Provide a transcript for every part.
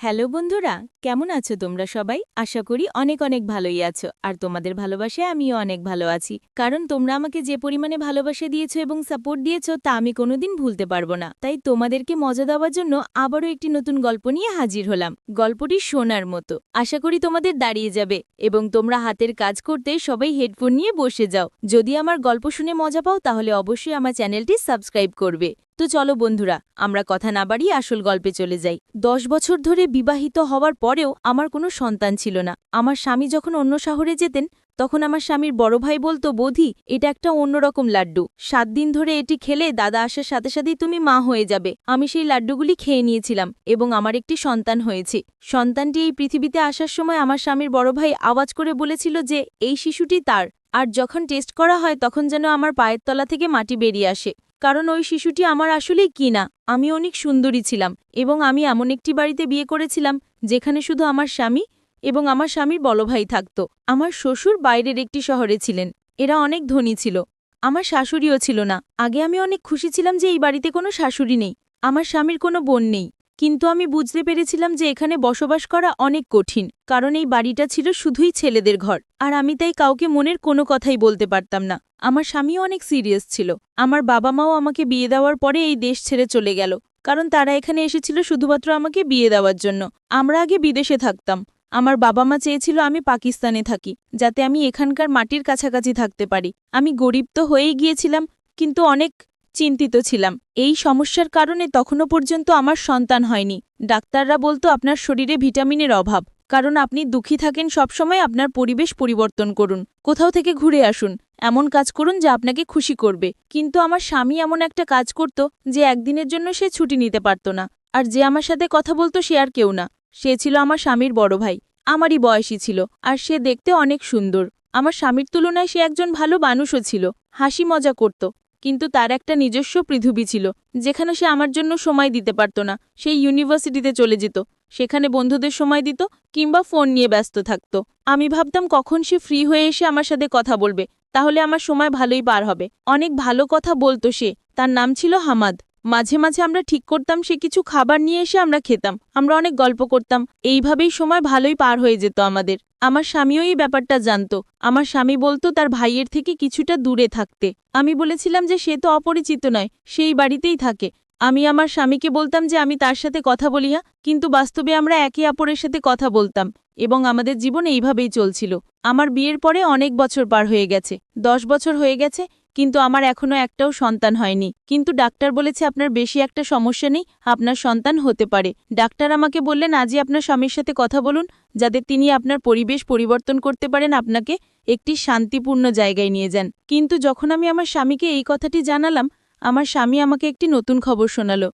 Hello বন্ধুরা, কেমন আছো তোমরা সবাই? আশা করি অনেক অনেক ভালোই আছো। আর তোমাদের ভালোবাসায় আমিও অনেক ভালো আছি। কারণ তোমরা আমাকে যে পরিমাণে ভালোবাসা দিয়েছো এবং সাপোর্ট দিয়েছো তা আমি কোনোদিন ভুলতে পারবো না। তাই তোমাদেরকে মজা দেওয়ার জন্য আবারও একটি নতুন গল্প নিয়ে হাজির হলাম। গল্পটি শোনার মতো। আশা করি তোমাদের দাঁড়িয়ে যাবে এবং তোমরা হাতের কাজ করতে সবাই হেডফোন নিয়ে বসে যাও। যদি আমার গল্প শুনে মজা পাও তাহলে অবশ্যই আমার চ্যানেলটি সাবস্ক্রাইব করবে। তো চলো বন্ধুরা, আমরা কথা না বাড়িয়ে আসল গল্পে চলে যাই। 10 বছর ধরে বিবাহিত হওয়ার পরেও আমার কোনো সন্তান ছিল না। আমার স্বামী যখন অন্য শহরে যেতেন তখন আমার স্বামীর বড় ভাই বলতো, বৌদি এটা একটা অন্যরকম লাড্ডু, 7 দিন ধরে এটি খেলে দাদা আসার সাথে সাথেই তুমি মা হয়ে যাবে। আমি সেই লাড্ডুগুলি খেয়ে নিয়েছিলাম এবং আমার একটি সন্তান হয়েছে। সন্তানটি এই পৃথিবীতে আসার সময় আমার স্বামীর বড় ভাই আওয়াজ করে বলেছিল যে এই শিশুটি তার। আর যখন টেস্ট করা হয় তখন যেন আমার পায়ের তলা থেকে মাটি বেরিয়ে আসে, কারণ ওই শিশুটি আমার আসলেই কি না। আমি অনেক সুন্দরী ছিলাম এবং আমি এমন একটি বাড়িতে বিয়ে করেছিলাম যেখানে শুধু আমার স্বামী এবং আমার স্বামীর বড় ভাই থাকত। আমার শ্বশুর বাইরের একটি শহরে ছিলেন। এরা অনেক ধনী ছিল। আমার শাশুড়িও ছিল না। আগে আমি অনেক খুশি ছিলাম যে এই বাড়িতে কোনো শাশুড়ি নেই, আমার স্বামীর কোনো বোন নেই। কিন্তু আমি বুঝতে পেরেছিলাম যে এখানে বসবাস করা অনেক কঠিন, কারণ এই বাড়িটা ছিল শুধুই ছেলেদের ঘর। আর আমি তাই কাউকে মনের কোনো কথাই বলতে পারতাম না। আমার স্বামীও অনেক সিরিয়াস ছিল। আমার বাবা মাও আমাকে বিয়ে দেওয়ার পরে এই দেশ ছেড়ে চলে গেল, কারণ তারা এখানে এসেছিল শুধুমাত্র আমাকে বিয়ে দেওয়ার জন্য। আমরা আগে বিদেশে থাকতাম। আমার বাবা মা চেয়েছিল আমি পাকিস্তানে থাকি, যাতে আমি এখানকার মাটির কাছাকাছি থাকতে পারি। আমি গরিব তো হয়েই গিয়েছিলাম, কিন্তু অনেক চিন্তিত ছিলাম। এই সমস্যার কারণে তখনও পর্যন্ত আমার সন্তান হয়নি। ডাক্তাররা বলতো আপনার শরীরে ভিটামিনের অভাব, কারণ আপনি দুঃখী থাকেন সবসময়। আপনার পরিবেশ পরিবর্তন করুন, কোথাও থেকে ঘুরে আসুন, এমন কাজ করুন যা আপনাকে খুশি করবে। কিন্তু আমার স্বামী এমন একটা কাজ করত যে একদিনের জন্য সে ছুটি নিতে পারত না। আর যে আমার সাথে কথা বলতো সে আর কেউ না, সে ছিল আমার স্বামীর বড় ভাই। আমারই বয়সী ছিল, আর সে দেখতে অনেক সুন্দর। আমার স্বামীর তুলনায় সে একজন ভালো মানুষও ছিল, হাসি মজা করত। কিন্তু তার একটা নিজস্ব পৃথিবী ছিল, যেখানে সে আমার জন্য সময় দিতে পারত না। সেই ইউনিভার্সিটিতে চলে যেত, সেখানে বন্ধুদের সময় দিত কিংবা ফোন নিয়ে ব্যস্ত থাকত। আমি ভাবতাম কখন সে ফ্রি হয়ে এসে আমার সাথে কথা বলবে, তাহলে আমার সময় ভালোই পার হবে। অনেক ভালো কথা বলতো সে, তার নাম ছিল হামাদ। মাঝে মাঝে আমরা ঠিক করতাম সে কিছু খাবার নিয়ে এসে আমরা খেতাম, আমরা অনেক গল্প করতাম। এইভাবেই সময় ভালোই পার হয়ে যেত আমাদের। আমার স্বামীও এই ব্যাপারটা জানতো। আমার স্বামী বলতো তার ভাইয়ের থেকে কিছুটা দূরে থাকতে। আমি বলেছিলাম যে সে তো অপরিচিত নয়, সেই বাড়িতেই থাকে। আমি আমার স্বামীকে বলতাম যে আমি তার সাথে কথা বলি না, কিন্তু বাস্তবে আমরা একে অপরের সাথে কথা বলতাম এবং আমাদের জীবন এইভাবেই চলছিল। আমার বিয়ের পরে অনেক বছর পার হয়ে গেছে, 10 বছর হয়ে গেছে, কিন্তু আমার এখনো একটাও সন্তান হয়নি। কিন্তু ডাক্তার বলেছে আপনার বেশি একটা সমস্যা নেই, আপনার সন্তান হতে পারে। ডাক্তার আমাকে বললেন আজই আপনার স্বামীর সাথে কথা বলুন, যাতে তিনি আপনার পরিবেশ পরিবর্তন করতে পারেন, আপনাকে একটি শান্তিপূর্ণ জায়গায় নিয়ে যান। কিন্তু যখন আমি আমার স্বামীকে এই কথাটি জানালাম, আমার স্বামী আমাকে একটি নতুন খবর শোনালো।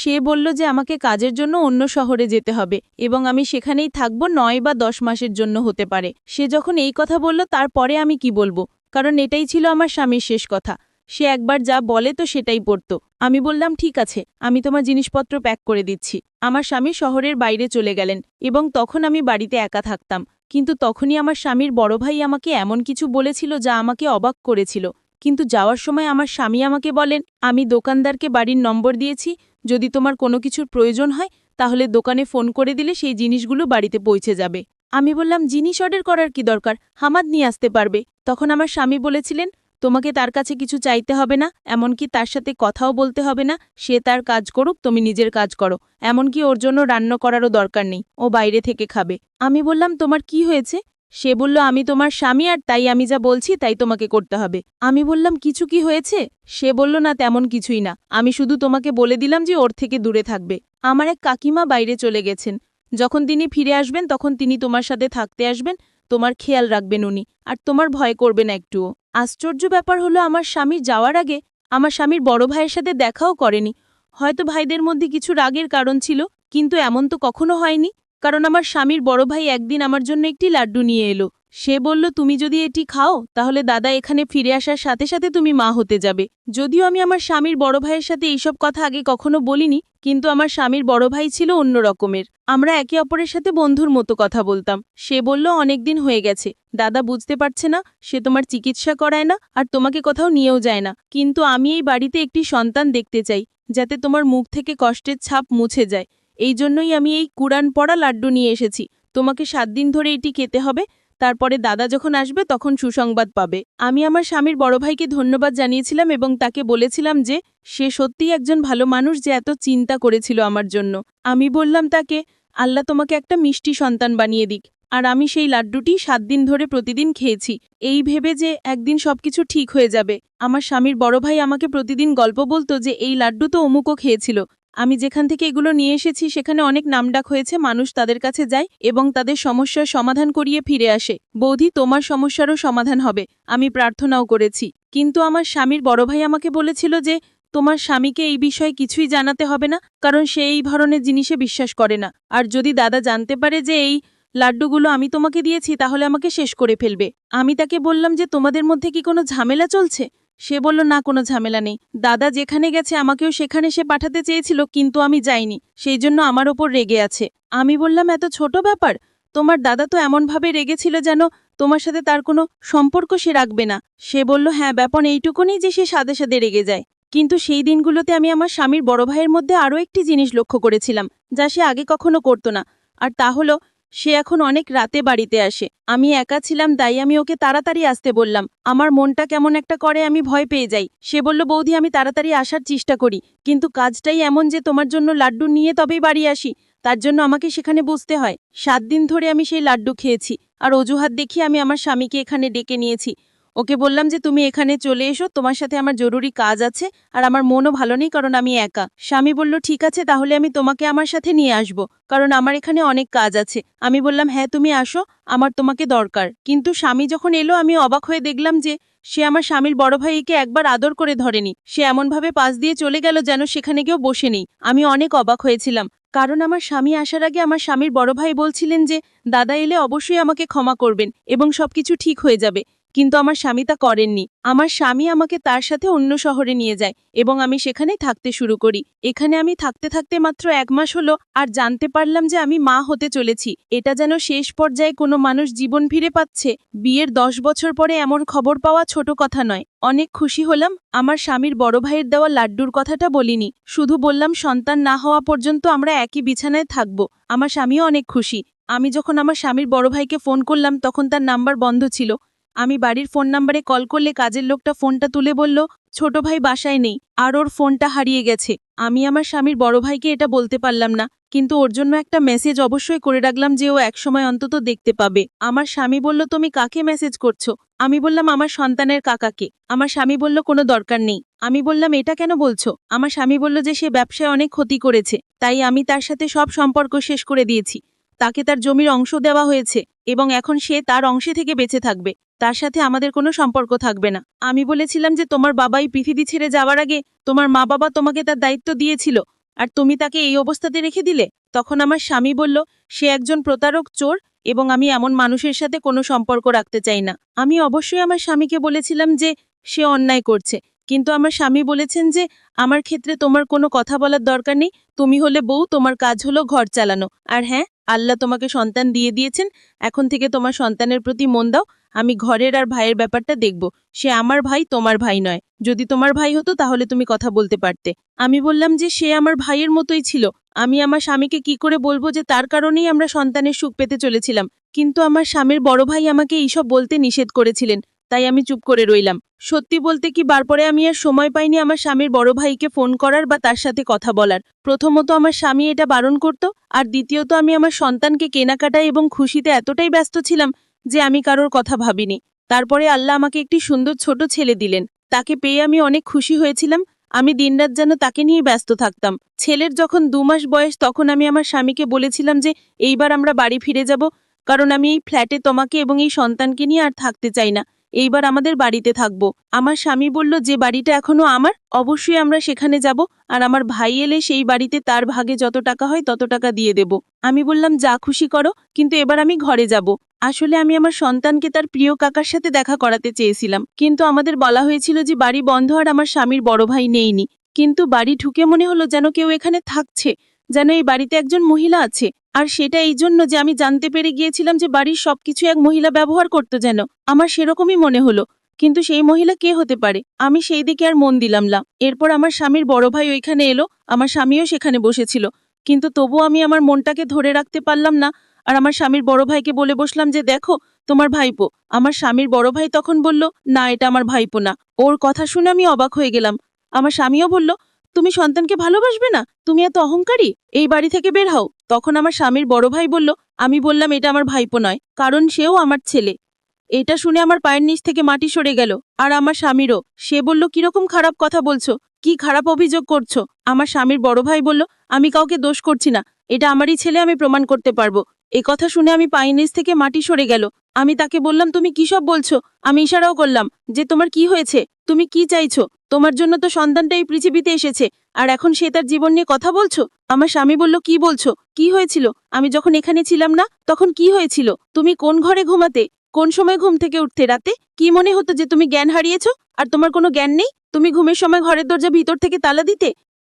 সে বলল যে আমাকে কাজের জন্য অন্য শহরে যেতে হবে এবং আমি সেখানেই থাকব 9 বা 10 মাসের জন্য হতে পারে। সে যখন এই কথা বলল তারপরে আমি কি বলবো, কারণ এটাই ছিল আমার স্বামীর শেষ কথা। সে একবার যা বলে তো সেটাই পড়তো। আমি বললাম ঠিক আছে, আমি তোমার জিনিসপত্র প্যাক করে দিচ্ছি। আমার স্বামী শহরের বাইরে চলে গেলেন এবং তখন আমি বাড়িতে একা থাকতাম। কিন্তু তখনই আমার স্বামীর বড় ভাই আমাকে এমন কিছু বলেছিল যা আমাকে অবাক করেছিল। কিন্তু যাওয়ার সময় আমার স্বামী আমাকে বলেন, আমি দোকানদারকে বাড়ির নম্বর দিয়েছি, যদি তোমার কোনো কিছুর প্রয়োজন হয় তাহলে দোকানে ফোন করে দিলে সেই জিনিসগুলো বাড়িতে পৌঁছে যাবে। আমি বললাম জিনিস অর্ডার করার কি দরকার, হামাদ নিয়ে আসতে পারবে। তখন আমার স্বামী বলেছিলেন তোমাকে তার কাছে কিছু চাইতে হবে না, এমনকি তার সাথে কথাও বলতে হবে না। সে তার কাজ করুক, তুমি নিজের কাজ করো। এমনকি ওর জন্য রান্না করারও দরকার নেই, ও বাইরে থেকে খাবে। আমি বললাম তোমার কি হয়েছে? সে বলল আমি তোমার স্বামী, আর তাই আমি যা বলছি তাই তোমাকে করতে হবে। আমি বললাম কিছু কি হয়েছে? সে বলল না তেমন কিছুই না, আমি শুধু তোমাকে বলে দিলাম যে ওর থেকে দূরে থাকবে। আমার এক কাকিমা বাইরে চলে গেছেন, যখন তিনি ফিরে আসবেন তখন তিনি তোমার সাথে থাকতে আসবেন, তোমার খেয়াল রাখবেন উনি, আর তোমার ভয় করবে না একটুও। আশ্চর্য ব্যাপার হলো আমার স্বামী যাওয়ার আগে আমার স্বামীর বড় ভাইয়ের সাথে দেখাও করেনি। হয়তো ভাইদের মধ্যে কিছু রাগের কারণ ছিল, কিন্তু এমন তো কখনো হয়নি। কারণ আমার স্বামীর বড় ভাই একদিন আমার জন্য একটি লাড্ডু নিয়ে এলো। সে বলল তুমি যদি এটি খাও তাহলে দাদা এখানে ফিরে আসার সাথে সাথে তুমি মা হতে যাবে। যদিও আমি আমার স্বামীর বড় ভাইয়ের সাথে এইসব কথা আগে কখনো বলিনি, কিন্তু আমার স্বামীর বড় ভাই ছিল অন্য রকমের। আমরা একে অপরের সাথে বন্ধুর মতো কথা বলতাম। সে বলল অনেকদিন হয়ে গেছে, দাদা বুঝতে পারছে না, সে তোমার চিকিৎসা করায় না আর তোমাকে কোথাও নিয়েও যায় না। কিন্তু আমি এই বাড়িতে একটি সন্তান দেখতে চাই, যাতে তোমার মুখ থেকে কষ্টের ছাপ মুছে যায়। এই জন্যই আমি এই কুরআন পড়া লাড্ডু নিয়ে এসেছি। তোমাকে 7 দিন ধরে এটি খেতে হবে, তারপরে দাদা যখন আসবে তখন সুসংবাদ পাবে। আমি আমার স্বামীর বড় ভাইকে ধন্যবাদ জানিয়েছিলাম এবং তাকে বলেছিলাম যে সে সত্যিই একজন ভালো মানুষ যে এত চিন্তা করেছিল আমার জন্য। আমি বললাম তাকে, আল্লাহ তোমাকে একটা মিষ্টি সন্তান বানিয়ে দিক। আর আমি সেই লাড্ডুটি 7 দিন ধরে প্রতিদিন খেয়েছি, এই ভেবে যে একদিন সবকিছু ঠিক হয়ে যাবে। আমার স্বামীর বড় ভাই আমাকে প্রতিদিন গল্প বলতো যে এই লাড্ডু তো অমুকও খেয়েছিল। আমি যেখান থেকে এগুলো নিয়ে এসেছি সেখানে অনেক নামডাক হয়েছে, মানুষ তাদের কাছে যায় এবং তাদের সমস্যার সমাধান করিয়ে ফিরে আসে। বৌদি, তোমার সমস্যারও সমাধান হবে, আমি প্রার্থনাও করেছি। কিন্তু আমার স্বামীর বড় ভাই আমাকে বলেছিল যে তোমার স্বামীকে এই বিষয়ে কিছুই জানাতে হবে না, কারণ সে এই ধরনের জিনিসে বিশ্বাস করে না। আর যদি দাদা জানতে পারে যে এই লাড্ডুগুলো আমি তোমাকে দিয়েছি তাহলে আমাকে শেষ করে ফেলবে। আমি তাকে বললাম যে তোমাদের মধ্যে কি কোনো ঝামেলা চলছে? সে বলল না, কোনো ঝামেলা নেই। দাদা যেখানে গেছে আমাকেও সেখানে সে পাঠাতে চেয়েছিল, কিন্তু আমি যাইনি, সেই জন্য আমার ওপর রেগে আছে। আমি বললাম এত ছোট ব্যাপার? তোমার দাদা তো এমনভাবে রেগেছিল যেন তোমার সাথে তার কোনো সম্পর্ক সে রাখবে না। সে বলল হ্যাঁ, ব্যাপার এইটুকুনি যে সে সাথে সাথে রেগে যায়। কিন্তু সেই দিনগুলোতে আমি আমার স্বামীর বড় ভাইয়ের মধ্যে আরও একটি জিনিস লক্ষ্য করেছিলাম যা সে আগে কখনো করতো না, আর তা হলো সে এখন অনেক রাতে বাড়িতে আসে। আমি একা ছিলাম, তাই আমি ওকে তাড়াতাড়ি আসতে বললাম। আমার মনটা কেমন একটা করে, আমি ভয় পেয়ে যাই। সে বলল বৌদি, আমি তাড়াতাড়ি আসার চেষ্টা করি, কিন্তু কাজটাই এমন যে তোমার জন্য লাড্ডু নিয়ে তবেই বাড়ি আসি, তার জন্য আমাকে সেখানে বসতে হয়। 7 দিন ধরে আমি সেই লাড্ডু খেয়েছি, আর অজুহাত দেখিয়ে আমি আমার স্বামীকে এখানে ডেকে নিয়েছি। ওকে বললাম যে তুমি এখানে চলে এসো, তোমার সাথে আমার জরুরি কাজ আছে, আর আমার মনও ভালো নেই কারণ আমি একা। স্বামী বলল ঠিক আছে, তাহলে আমি তোমাকে আমার সাথে নিয়ে আসব, কারণ আমার এখানে অনেক কাজ আছে। আমি বললাম হ্যাঁ তুমি আসো, আমার তোমাকে দরকার। কিন্তু স্বামী যখন এলো আমি অবাক হয়ে দেখলাম যে সে আমার স্বামীর বড় ভাইকে একবার আদর করে ধরেনি, সে এমনভাবে পাশ দিয়ে চলে গেল যেন সেখানে কেউ বসে নেই। আমি অনেক অবাক হয়েছিলাম, কারণ আমার স্বামী আসার আগে আমার স্বামীর বড় ভাই বলছিলেন যে দাদা এলে অবশ্যই আমাকে ক্ষমা করবেন এবং সবকিছু ঠিক হয়ে যাবে, কিন্তু আমার স্বামী তা করেননি। আমার স্বামী আমাকে তার সাথে অন্য শহরে নিয়ে যায় এবং আমি সেখানেই থাকতে শুরু করি। এখানে আমি থাকতে থাকতে মাত্র 1 মাস হলো আর জানতে পারলাম যে আমি মা হতে চলেছি। এটা যেন শেষ পর্যায়ে কোনো মানুষ জীবন ফিরে পাচ্ছে। বিয়ের 10 বছর পরে এমন খবর পাওয়া ছোট কথা নয়। অনেক খুশি হলাম। আমার স্বামীর বড় ভাইয়ের দেওয়া লাড্ডুর কথাটা বলিনি, শুধু বললাম সন্তান না হওয়া পর্যন্ত আমরা একই বিছানায় থাকব। আমার স্বামীও অনেক খুশি। আমি যখন আমার স্বামীর বড় ভাইকে ফোন করলাম তখন তার নাম্বার বন্ধ ছিল। আমি বাড়ির ফোন নাম্বারে কল করলে কাজের লোকটা ফোনটা তুলে বলল ছোট ভাই বাসায় নেই আর ওর ফোনটা হারিয়ে গেছে। আমি আমার স্বামীর বড় ভাইকে এটা বলতে পারলাম না, কিন্তু ওর জন্য একটা মেসেজ অবশ্যই করে রাখলাম যে ও একসময় অন্তত দেখতে পাবে। আমার স্বামী বলল তুমি কাকে মেসেজ করছো? আমি বললাম আমার সন্তানের কাকাকে। আমার স্বামী বলল কোনো দরকার নেই। আমি বললাম এটা কেন বলছো? আমার স্বামী বলল যে সে ব্যবসায় অনেক ক্ষতি করেছে, তাই আমি তার সাথে সব সম্পর্ক শেষ করে দিয়েছি। তাকে তার জমির অংশ দেওয়া হয়েছে এবং এখন সে তার অংশে থেকে বেঁচে থাকবে, তার সাথে আমাদের কোনো সম্পর্ক থাকবে না। আমি বলেছিলাম যে তোমার বাবাই পৃথিবী ছেড়ে যাওয়ার আগে তোমার মা বাবা তোমাকে তার দায়িত্ব দিয়েছিল, আর তুমি তাকে এই অবস্থাতে রেখে দিলে। তখন আমার স্বামী বলল সে একজন প্রতারক, চোর, এবং আমি এমন মানুষের সাথে কোনো সম্পর্ক রাখতে চাই না। আমি অবশ্যই আমার স্বামীকে বলেছিলাম যে সে অন্যায় করছে, কিন্তু আমার স্বামী বলেছেন যে আমার ক্ষেত্রে তোমার কোনো কথা বলার দরকার নেই, তুমি হলে বউ, তোমার কাজ হলো ঘর চালানো। আর হ্যাঁ, আল্লাহ তোমাকে সন্তান দিয়ে দিয়েছেন, এখন থেকে তোমার সন্তানের প্রতি মন দাও। আমি ঘরের আর ভাইয়ের ব্যাপারটা দেখব। সে আমার ভাই, তোমার ভাই নয়। যদি তোমার ভাই হতো তাহলে তুমি কথা বলতে পারতে। আমি বললাম যে সে আমার ভাইয়ের মতোই ছিল। আমি আমার স্বামীকে কি করে বলবো যে তার কারণেই আমরা সন্তানের সুখ পেতে চলেছিলাম? কিন্তু আমার স্বামীর বড় ভাই আমাকে এইসব বলতে নিষেধ করেছিলেন, তাই আমি চুপ করে রইলাম। সত্যি বলতে কি, বারপরে আমি আর সময় পাইনি আমার স্বামীর বড় ভাইকে ফোন করার বা তার সাথে কথা বলার। প্রথমত আমার স্বামী এটা বারণ করত, আর দ্বিতীয়ত আমি আমার সন্তানকে কেনাকাটায় এবং খুশিতে এতটাই ব্যস্ত ছিলাম যে আমি কারোর কথা ভাবিনি। তারপরে আল্লাহ আমাকে একটি সুন্দর ছোট ছেলে দিলেন। তাকে পেয়ে আমি অনেক খুশি হয়েছিলাম। আমি দিনরাত যেন তাকে নিয়ে ব্যস্ত থাকতাম। ছেলের যখন 2 মাস বয়স তখন আমি আমার স্বামীকে বলেছিলাম যে এইবার আমরা বাড়ি ফিরে যাব, কারণ আমি এই ফ্ল্যাটে তোমাকে এবং এই সন্তানকে নিয়ে আর থাকতে চাই না। এইবার আমাদের বাড়িতে থাকবো। আমার স্বামী বলল যে বাড়িটা এখনো আমার, অবশ্যই আমরা সেখানে যাব, আর আমার ভাই এলে সেই বাড়িতে তার ভাগে যত টাকা হয় তত টাকা দিয়ে দেব। আমি বললাম যা খুশি করো, কিন্তু এবার আমি ঘরে যাব। আসলে আমি আমার সন্তানকে তার প্রিয় কাকার সাথে দেখা করাতে চেয়েছিলাম, কিন্তু আমাদের বলা হয়েছিল যে বাড়ি বন্ধ আর আমার স্বামীর বড় ভাই নেইনি। কিন্তু বাড়ি ঢুকে মনে হলো যেন কেউ এখানে থাকছে, যেন এই বাড়িতে একজন মহিলা আছে। আর সেটা এই জন্য যে আমি জানতে পেরে গিয়েছিলাম যে বাড়ির সবকিছু এক মহিলা ব্যবহার করতো, যেন আমার সেরকমই মনে হলো। কিন্তু সেই মহিলা কে হতে পারে? আমি সেই দিকে আর মন দিলাম না। এরপর আমার স্বামীর বড় ভাই ওইখানে এলো, আমার স্বামীও সেখানে বসেছিল। কিন্তু তবু আমি আমার মনটাকে ধরে রাখতে পারলাম না, আর আমার স্বামীর বড় ভাইকে বলে বসলাম যে দেখো তোমার ভাইপো। আমার স্বামীর বড় ভাই তখন বলল, না এটা আমার ভাইপো না। ওর কথা শুনে আমি অবাক হয়ে গেলাম। আমার স্বামীও বলল, তুমি সন্তানকে ভালোবাসবে না? তুমি এত অহংকারী, এই বাড়ি থেকে বের হও। তখন আমার স্বামীর বড় ভাই বলল, আমি বললাম এটা আমার ভাইপো নয়, কারণ সেও আমার ছেলে। এটা শুনে আমার পায়ের নিচ থেকে মাটি সরে গেল। আর আমার স্বামীরও। সে বলল, কিরকম খারাপ কথা বলছো, কি খারাপ অভিযোগ করছো? আমার স্বামীর বড় ভাই বলল, আমি কাউকে দোষ করছি না, এটা আমারই ছেলে, আমি প্রমাণ করতে পারবো। এ কথা শুনে আমি পায়ের নিচ থেকে মাটি সরে গেল। আমি তাকে বললাম, তুমি কি সব বলছো? আমি ইশারাও করলাম যে তোমার কি হয়েছে, তুমি কি চাইছো? তোমার জন্য তো সন্তানটা এই পৃথিবীতে এসেছে, আর এখন সে তার জীবন নিয়ে কথা বলছো? আমার স্বামী বলল, কি বলছো, কি হয়েছিল? আমি যখন এখানে ছিলাম না তখন কি হয়েছিল? তুমি কোন ঘরে ঘুমাতে, কোন সময় ঘুম থেকে উঠতে রাতে? কি মনে হতো যে তুমি জ্ঞান হারিয়েছো আর তোমার কোনো জ্ঞান নেই? তুমি ঘুমের সময় ঘরের দরজা ভিতর থেকে তালা দিতে,